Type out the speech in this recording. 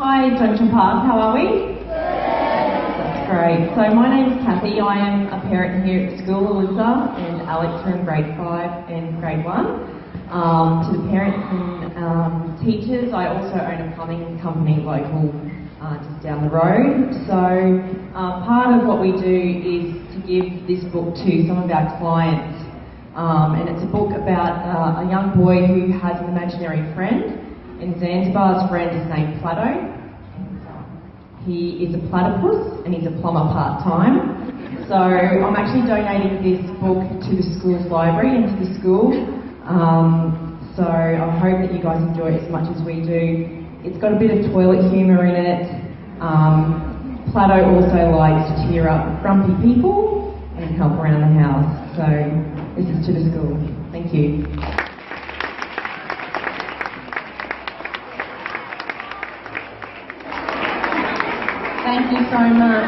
Hi, Junction Park, how are we? That's great. So my name's Kathy. I am a parent here at school. Alyssa and Alex are in grade 5 and grade 1. To the parents and teachers, I also own a plumbing company local just down the road. So part of what we do is to give this book to some of our clients. And it's a book about a young boy who has an imaginary friend. In Zanzibar, his friend is named Plato. He is a platypus and he's a plumber part-time. So I'm actually donating this book to the school's library and to the school. So I hope that you guys enjoy it as much as we do. It's got a bit of toilet humour in it. Plato also likes to cheer up grumpy people and help around the house. So this is to the school. Thank you. Thank you so much.